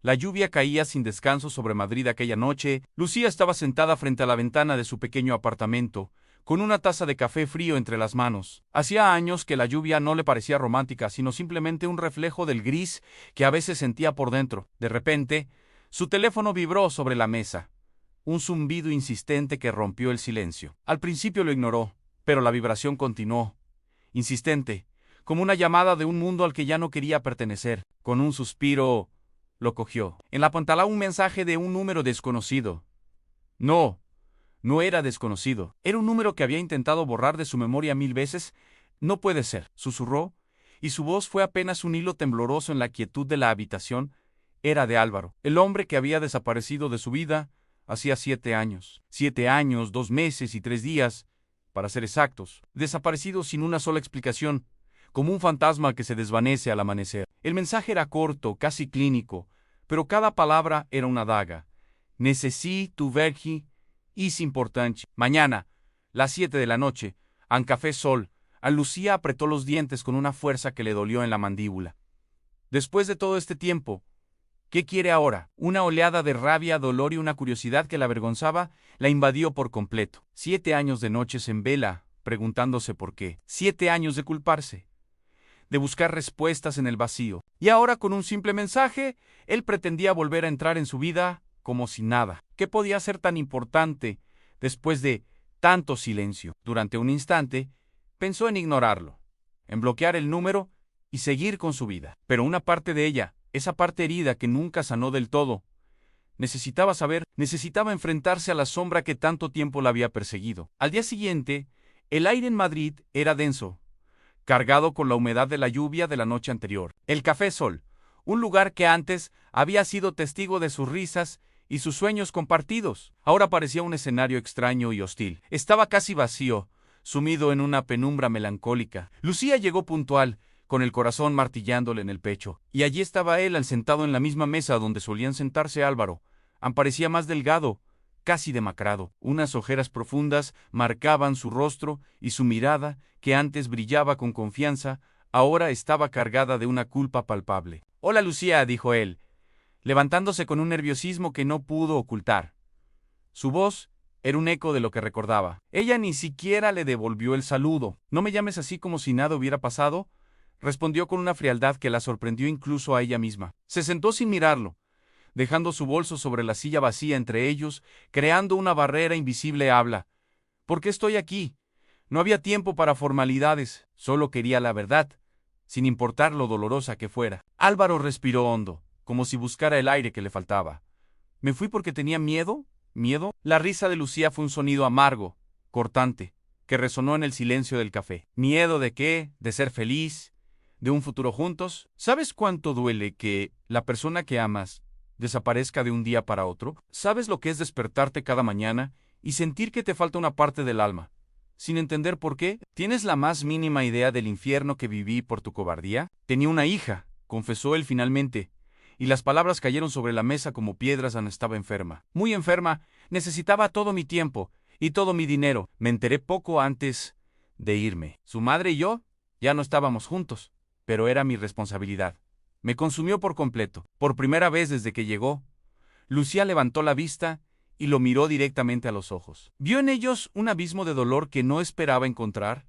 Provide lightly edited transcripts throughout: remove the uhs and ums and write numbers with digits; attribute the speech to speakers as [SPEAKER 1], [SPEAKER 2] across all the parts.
[SPEAKER 1] La lluvia caía sin descanso sobre Madrid aquella noche. Lucía estaba sentada frente a la ventana de su pequeño apartamento, con una taza de café frío entre las manos. Hacía años que la lluvia no le parecía romántica, sino simplemente un reflejo del gris que a veces sentía por dentro. De repente, su teléfono vibró sobre la mesa. Un zumbido insistente que rompió el silencio. Al principio lo ignoró, pero la vibración continuó, insistente, como una llamada de un mundo al que ya no quería pertenecer. Con un suspiro, lo cogió. En la pantalla un mensaje de un número desconocido. No era desconocido. Era un número que había intentado borrar de su memoria 1000 veces. No puede ser, susurró, y su voz fue apenas un hilo tembloroso en la quietud de la habitación. Era de Álvaro, el hombre que había desaparecido de su vida hacía 7 años. 7 años, 2 meses y 3 días, para ser exactos. Desaparecido sin una sola explicación, como un fantasma que se desvanece al amanecer. El mensaje era corto, casi clínico, pero cada palabra era una daga. Necesito vergi is importante. Mañana, las 7 de la noche, en Café Sol. Lucía apretó los dientes con una fuerza que le dolió en la mandíbula. Después de todo este tiempo, ¿qué quiere ahora? Una oleada de rabia, dolor y una curiosidad que la avergonzaba la invadió por completo. 7 años de noches en vela, preguntándose por qué. 7 años de culparse, de buscar respuestas en el vacío. Y ahora, con un simple mensaje, él pretendía volver a entrar en su vida como si nada. ¿Qué podía ser tan importante después de tanto silencio? Durante un instante, pensó en ignorarlo, en bloquear el número y seguir con su vida. Pero una parte de ella, esa parte herida que nunca sanó del todo, necesitaba saber, necesitaba enfrentarse a la sombra que tanto tiempo la había perseguido. Al día siguiente, el aire en Madrid era denso, cargado con la humedad de la lluvia de la noche anterior. El Café Sol, un lugar que antes había sido testigo de sus risas y sus sueños compartidos, ahora parecía un escenario extraño y hostil. Estaba casi vacío, sumido en una penumbra melancólica. Lucía llegó puntual, con el corazón martillándole en el pecho, y allí estaba él sentado en la misma mesa donde solían sentarse Álvaro. Parecía más delgado, casi demacrado. Unas ojeras profundas marcaban su rostro y su mirada, que antes brillaba con confianza, ahora estaba cargada de una culpa palpable. «Hola, Lucía», dijo él, levantándose con un nerviosismo que no pudo ocultar. Su voz era un eco de lo que recordaba. Ella ni siquiera le devolvió el saludo. «No me llames así como si nada hubiera pasado», respondió con una frialdad que la sorprendió incluso a ella misma. Se sentó sin mirarlo, dejando su bolso sobre la silla vacía entre ellos, creando una barrera invisible. «Habla. ¿Por qué estoy aquí?» No había tiempo para formalidades, solo quería la verdad, sin importar lo dolorosa que fuera. Álvaro respiró hondo, como si buscara el aire que le faltaba. «¿Me fui porque tenía miedo? ¿Miedo?» La risa de Lucía fue un sonido amargo, cortante, que resonó en el silencio del café. ¿Miedo de qué? ¿De ser feliz? ¿De un futuro juntos? ¿Sabes cuánto duele que la persona que amas desaparezca de un día para otro? ¿Sabes lo que es despertarte cada mañana y sentir que te falta una parte del alma, sin entender por qué? ¿Tienes la más mínima idea del infierno que viví por tu cobardía? Tenía una hija, confesó él finalmente, y las palabras cayeron sobre la mesa como piedras. Estaba enferma, muy enferma, necesitaba todo mi tiempo y todo mi dinero. Me enteré poco antes de irme. Su madre y yo ya no estábamos juntos, pero era mi responsabilidad. Me consumió por completo. Por primera vez desde que llegó, Lucía levantó la vista y lo miró directamente a los ojos. Vio en ellos un abismo de dolor que no esperaba encontrar.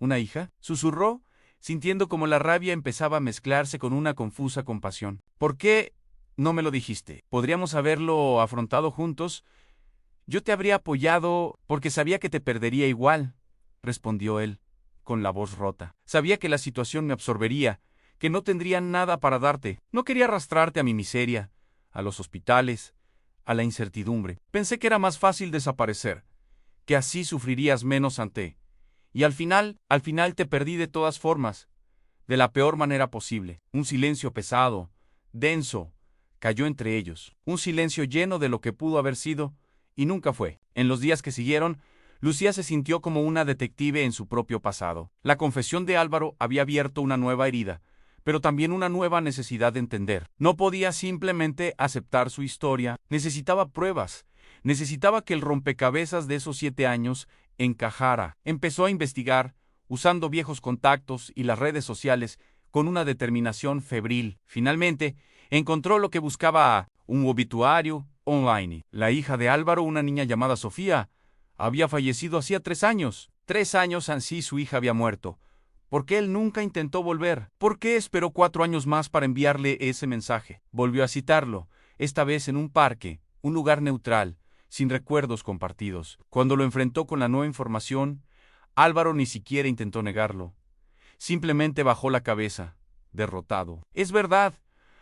[SPEAKER 1] ¿Una hija?, susurró, sintiendo como la rabia empezaba a mezclarse con una confusa compasión. ¿Por qué no me lo dijiste? Podríamos haberlo afrontado juntos. Yo te habría apoyado porque sabía que te perdería igual, respondió él, con la voz rota. Sabía que la situación me absorbería, que no tendría nada para darte. No quería arrastrarte a mi miseria, a los hospitales, a la incertidumbre. Pensé que era más fácil desaparecer, que así sufrirías menos ante. Y al final te perdí de todas formas, de la peor manera posible. Un silencio pesado, denso, cayó entre ellos. Un silencio lleno de lo que pudo haber sido y nunca fue. En los días que siguieron, Lucía se sintió como una detective en su propio pasado. La confesión de Álvaro había abierto una nueva herida, pero también una nueva necesidad de entender. No podía simplemente aceptar su historia, necesitaba pruebas, necesitaba que el rompecabezas de esos 7 años encajara. Empezó a investigar, usando viejos contactos y las redes sociales, con una determinación febril. Finalmente, Encontró lo que buscaba, un obituario online. La hija de Álvaro, una niña llamada Sofía, había fallecido hacía 3 años. 3 años así su hija había muerto. ¿Por qué él nunca intentó volver? ¿Por qué esperó 4 años más para enviarle ese mensaje? Volvió a citarlo, esta vez en un parque, un lugar neutral, sin recuerdos compartidos. Cuando lo enfrentó con la nueva información, Álvaro ni siquiera intentó negarlo. Simplemente bajó la cabeza, derrotado. Es verdad,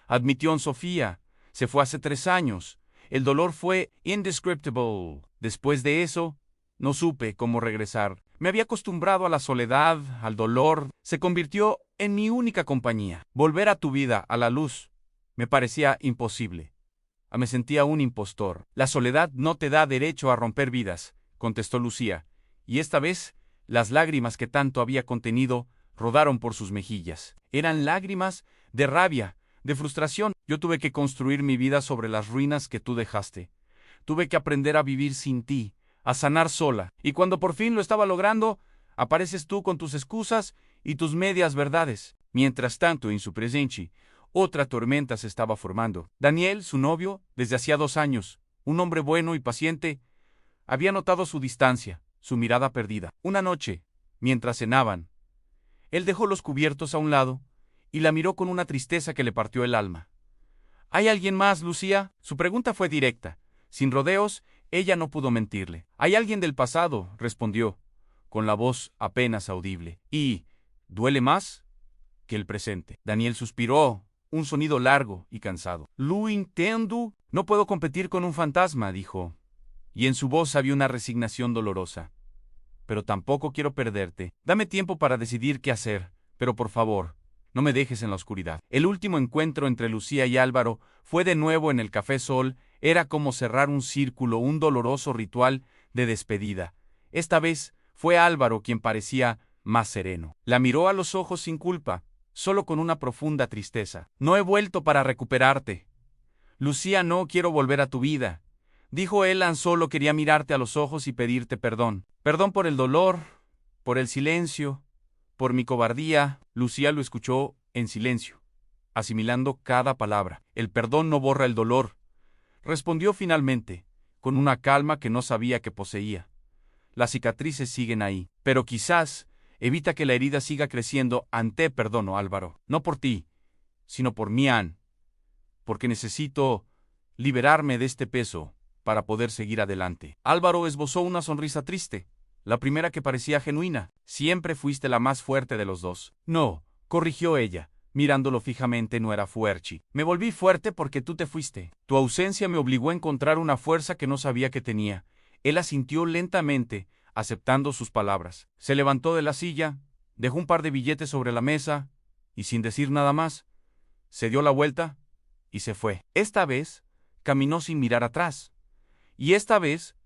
[SPEAKER 1] admitió Sofía. Se fue hace 3 años. El dolor fue indescriptible. Después de eso, no supe cómo regresar. Me había acostumbrado a la soledad, al dolor. Se convirtió en mi única compañía. Volver a tu vida, a la luz, me parecía imposible. Me sentía un impostor. La soledad no te da derecho a romper vidas, contestó Lucía, y esta vez las lágrimas que tanto había contenido rodaron por sus mejillas. Eran lágrimas de rabia, de frustración. Yo tuve que construir mi vida sobre las ruinas que tú dejaste. Tuve que aprender a vivir sin ti, a sanar sola. Y cuando por fin lo estaba logrando, apareces tú con tus excusas y tus medias verdades. Mientras tanto, en su presencia, otra tormenta se estaba formando. Daniel, su novio, desde hacía 2 años, un hombre bueno y paciente, había notado su distancia, su mirada perdida. Una noche, mientras cenaban, él dejó los cubiertos a un lado y la miró con una tristeza que le partió el alma. ¿Hay alguien más, Lucía? Su pregunta fue directa. Sin rodeos, ella no pudo mentirle. «Hay alguien del pasado», respondió, con la voz apenas audible. «Y duele más que el presente». Daniel suspiró, un sonido largo y cansado. «Lo entiendo. No puedo competir con un fantasma», dijo, y en su voz había una resignación dolorosa. «Pero tampoco quiero perderte. Dame tiempo para decidir qué hacer, pero por favor, no me dejes en la oscuridad». El último encuentro entre Lucía y Álvaro fue de nuevo en el Café Sol. Era como cerrar un círculo, un doloroso ritual de despedida. Esta vez fue Álvaro quien parecía más sereno. La miró a los ojos sin culpa, solo con una profunda tristeza. «No he vuelto para recuperarte. Lucía, no quiero volver a tu vida», dijo él. Solo quería mirarte a los ojos y pedirte perdón. Perdón por el dolor, por el silencio, por mi cobardía. Lucía lo escuchó en silencio, asimilando cada palabra. «El perdón no borra el dolor», respondió finalmente, con una calma que no sabía que poseía. «Las cicatrices siguen ahí, pero quizás evita que la herida siga creciendo. Ante perdono, Álvaro, no por ti, sino por mí, porque necesito liberarme de este peso para poder seguir adelante». Álvaro esbozó una sonrisa triste, la primera que parecía genuina. «Siempre fuiste la más fuerte de los dos». «No», corrigió ella, mirándolo fijamente. «No era fuerte. Me volví fuerte porque tú te fuiste. Tu ausencia me obligó a encontrar una fuerza que no sabía que tenía». Él asintió lentamente, aceptando sus palabras. Se levantó de la silla, dejó un par de billetes sobre la mesa, y sin decir nada más, se dio la vuelta y se fue. Esta vez, caminó sin mirar atrás. Y esta vez,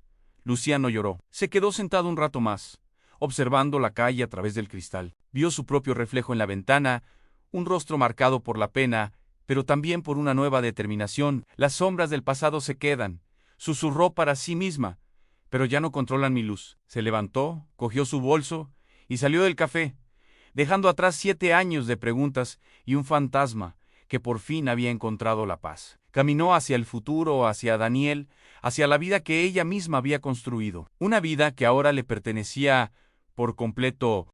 [SPEAKER 1] Lucía no lloró. Se quedó sentado un rato más, observando la calle a través del cristal. Vio su propio reflejo en la ventana, un rostro marcado por la pena, pero también por una nueva determinación. «Las sombras del pasado se quedan», susurró para sí misma, «pero ya no controlan mi luz». Se levantó, cogió su bolso y salió del café, dejando atrás 7 años de preguntas y un fantasma que por fin había encontrado la paz. Caminó hacia el futuro, hacia Daniel, hacia la vida que ella misma había construido. Una vida que ahora le pertenecía por completo.